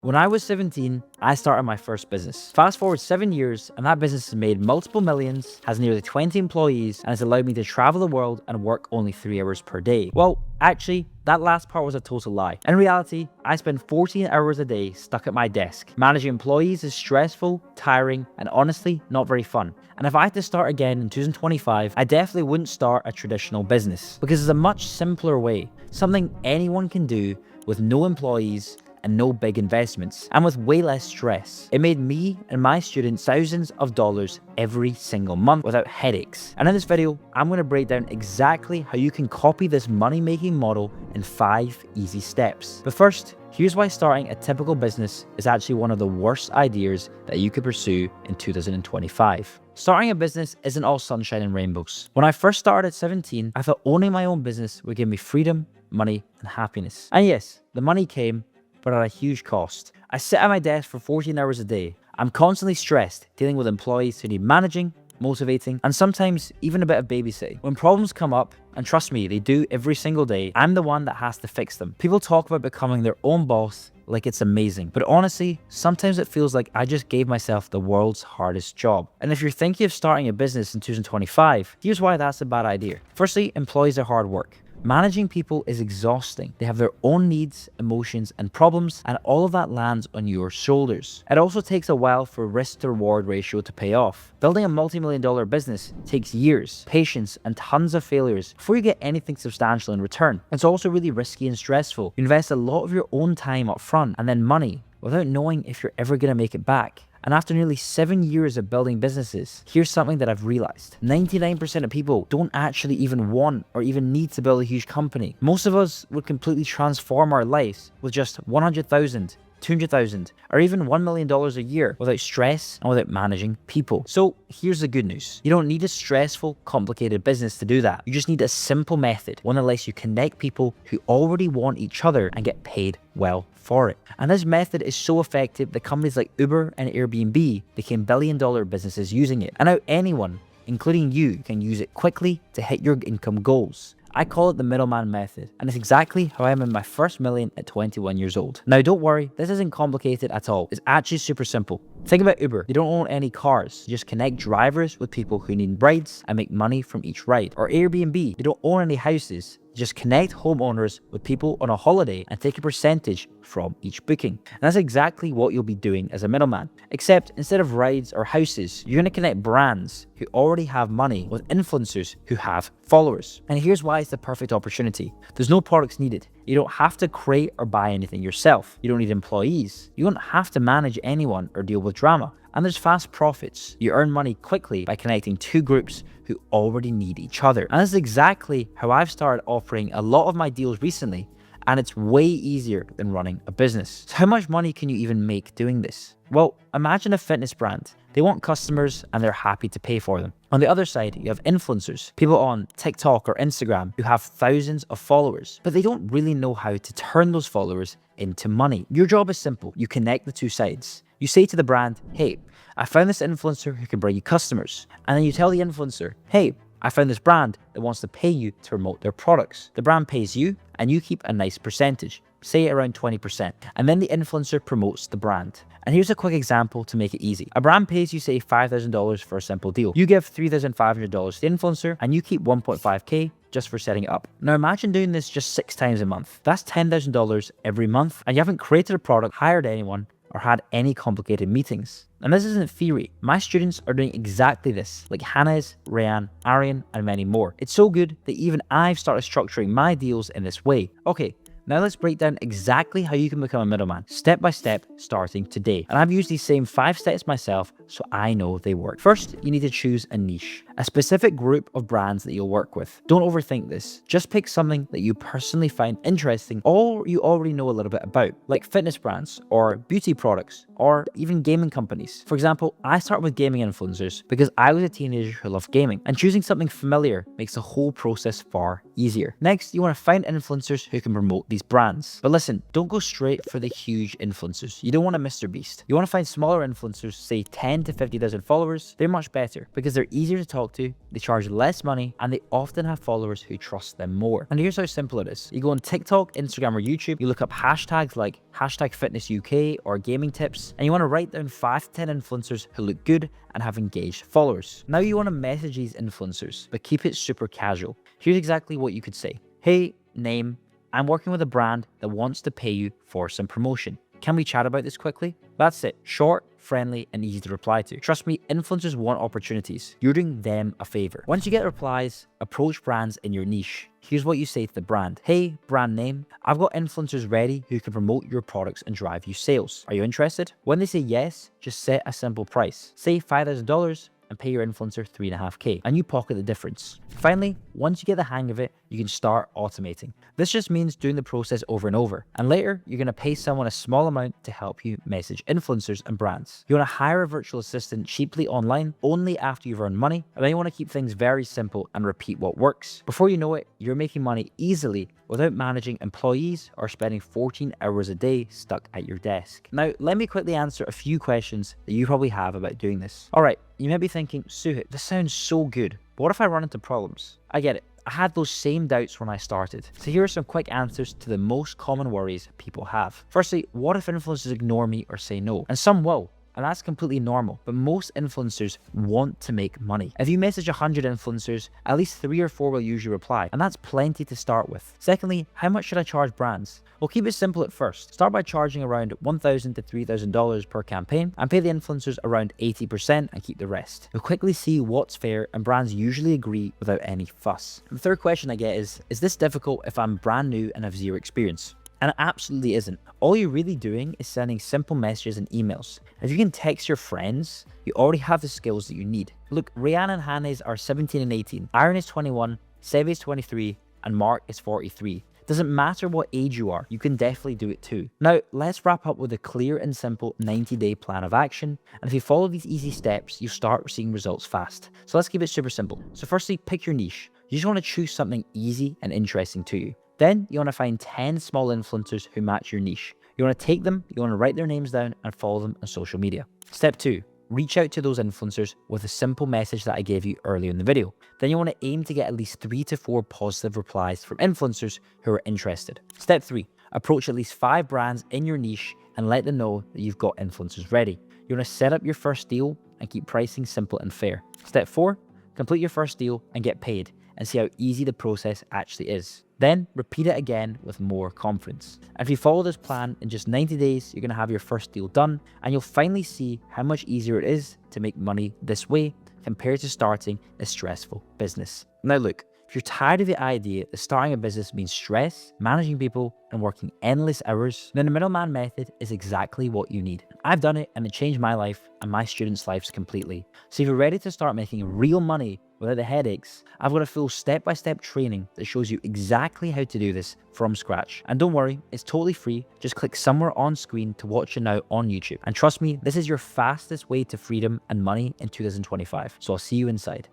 When I was 17, I started my first business. Fast forward 7 years, and that business has made multiple millions, has nearly 20 employees, and has allowed me to travel the world and work only 3 hours per day. Well, actually, that last part was a total lie. In reality, I spend 14 hours a day stuck at my desk. Managing employees is stressful, tiring, and honestly, not very fun. And if I had to start again in 2025, I definitely wouldn't start a traditional business, because it's a much simpler way, something anyone can do with no employees and no big investments, and with way less stress. It made me and my students thousands of dollars every single month without headaches. And in this video, I'm going to break down exactly how you can copy this money-making model in 5 easy steps. But first, here's why starting a typical business is actually one of the worst ideas that you could pursue in 2025. Starting a business isn't all sunshine and rainbows. When I first started at 17, I thought owning my own business would give me freedom, money, and happiness. And yes, the money came, but at a huge cost. I sit at my desk for 14 hours a day. I'm constantly stressed, dealing with employees who need managing, motivating, and sometimes even a bit of babysitting. When problems come up, and trust me, they do every single day, I'm the one that has to fix them. People talk about becoming their own boss like it's amazing, but honestly, sometimes it feels like I just gave myself the world's hardest job. And if you're thinking of starting a business in 2025, here's why that's a bad idea. Firstly, employees are hard work. Managing people is exhausting. They have their own needs, emotions, and problems, and all of that lands on your shoulders. It also takes a while for risk to reward ratio to pay off. Building a multi-million-dollar business takes years, patience, and tons of failures before you get anything substantial in return. It's also really risky and stressful. You invest a lot of your own time up front and then money without knowing if you're ever going to make it back. And after nearly 7 years of building businesses, here's something that I've realized. 99% of people don't actually even want or even need to build a huge company. Most of us would completely transform our lives with just 100,000, 200,000, or even $1 million a year without stress and without managing people. So here's the good news. You don't need a stressful, complicated business to do that. You just need a simple method, one that lets you connect people who already want each other and get paid well for it. And this method is so effective that companies like Uber and Airbnb became billion-dollar businesses using it. And now anyone, including you, can use it quickly to hit your income goals. I call it the middleman method, and it's exactly how I made my first million at 21 years old. Now don't worry, this isn't complicated at all. It's actually super simple. Think about Uber. They don't own any cars. They just connect drivers with people who need rides and make money from each ride. Or Airbnb. They don't own any houses. Just connect homeowners with people on a holiday and take a percentage from each booking. And that's exactly what you'll be doing as a middleman. Except instead of rides or houses, you're going to connect brands who already have money with influencers who have followers. And here's why it's the perfect opportunity. There's no products needed. You don't have to create or buy anything yourself. You don't need employees. You don't have to manage anyone or deal with drama. And there's fast profits. You earn money quickly by connecting two groups who already need each other. And this is exactly how I've started offering a lot of my deals recently, and it's way easier than running a business. So how much money can you even make doing this? Well, imagine a fitness brand. They want customers and they're happy to pay for them. On the other side, you have influencers, people on TikTok or Instagram who have thousands of followers, but they don't really know how to turn those followers into money. Your job is simple. You connect the two sides. You say to the brand, hey, I found this influencer who can bring you customers. And then you tell the influencer, hey, I found this brand that wants to pay you to promote their products. The brand pays you and you keep a nice percentage, say around 20%. And then the influencer promotes the brand. And here's a quick example to make it easy. A brand pays you, say, $5,000 for a simple deal. You give $3,500 to the influencer and you keep $1.5K just for setting it up. Now imagine doing this just 6 times a month. That's $10,000 every month, and you haven't created a product, hired anyone, or had any complicated meetings. And this isn't theory. My students are doing exactly this, like Hannah's, Rayan, Arian, and many more. It's so good that even I've started structuring my deals in this way. Okay, now let's break down exactly how you can become a middleman, step by step, starting today. And I've used these same 5 steps myself, so I know they work. First, you need to choose a niche, a specific group of brands that you'll work with. Don't overthink this. Just pick something that you personally find interesting or you already know a little bit about, like fitness brands or beauty products or even gaming companies. For example, I start with gaming influencers because I was a teenager who loved gaming, and choosing something familiar makes the whole process far easier. Next, you want to find influencers who can promote these brands. But listen, don't go straight for the huge influencers. You don't want a Mr. Beast. You want to find smaller influencers, say 10 to 50,000 followers. They're much better because they're easier to talk to, they charge less money, and they often have followers who trust them more. And here's how simple it is. You go on TikTok, Instagram, or YouTube, you look up hashtags like #FitnessUK or gaming tips, and you want to write down 5 to 10 influencers who look good and have engaged followers. Now you want to message these influencers, but keep it super casual. Here's exactly what you could say. Hey, name, I'm working with a brand that wants to pay you for some promotion. Can we chat about this quickly? That's it. Short, friendly, and easy to reply to. Trust me, influencers want opportunities. You're doing them a favor. Once you get replies, approach brands in your niche. Here's what you say to the brand. Hey, brand name, I've got influencers ready who can promote your products and drive you sales. Are you interested? When they say yes, just set a simple price. Say $5,000 and pay your influencer $3.5K, and you pocket the difference. Finally, once you get the hang of it, you can start automating. This just means doing the process over and over, and later you're going to pay someone a small amount to help you message influencers and brands. You want to hire a virtual assistant cheaply online only after you've earned money, and then you want to keep things very simple and repeat what works. Before you know it, you're making money easily without managing employees or spending 14 hours a day stuck at your desk. Now, let me quickly answer a few questions that you probably have about doing this. All right, you may be thinking, Suhit, this sounds so good, but what if I run into problems? I get it. I had those same doubts when I started. So here are some quick answers to the most common worries people have. Firstly, what if influencers ignore me or say no? And some will. And that's completely normal, but most influencers want to make money. If you message 100 influencers, at least 3 or 4 will usually reply, and that's plenty to start with. Secondly, how much should I charge brands? Well, keep it simple at first. Start by charging around $1,000 to $3,000 per campaign and pay the influencers around 80% and keep the rest. You'll quickly see what's fair, and brands usually agree without any fuss. The third question I get is this difficult if I'm brand new and have zero experience? And it absolutely isn't. All you're really doing is sending simple messages and emails. If you can text your friends, you already have the skills that you need. Look, Rihanna and Hannes are 17 and 18, Aaron is 21, Sevi is 23, and Mark is 43. Doesn't matter what age you are, you can definitely do it too. Now, let's wrap up with a clear and simple 90-day plan of action. And if you follow these easy steps, you'll start seeing results fast. So let's keep it super simple. So firstly, pick your niche. You just want to choose something easy and interesting to you. Then you want to find 10 small influencers who match your niche. You want to take them, you want to write their names down and follow them on social media. Step 2, reach out to those influencers with a simple message that I gave you earlier in the video. Then you want to aim to get at least 3 to 4 positive replies from influencers who are interested. Step 3, approach at least 5 brands in your niche and let them know that you've got influencers ready. You want to set up your first deal and keep pricing simple and fair. Step 4, complete your first deal and get paid, and see how easy the process actually is. Then repeat it again with more confidence. And if you follow this plan, in just 90 days, you're going to have your first deal done, and you'll finally see how much easier it is to make money this way compared to starting a stressful business. Now look, if you're tired of the idea that starting a business means stress, managing people, and working endless hours, then the Middleman method is exactly what you need. I've done it, and it changed my life and my students' lives completely. So if you're ready to start making real money without the headaches, I've got a full step-by-step training that shows you exactly how to do this from scratch. And don't worry, it's totally free. Just click somewhere on screen to watch it now on YouTube. And trust me, this is your fastest way to freedom and money in 2025. So I'll see you inside.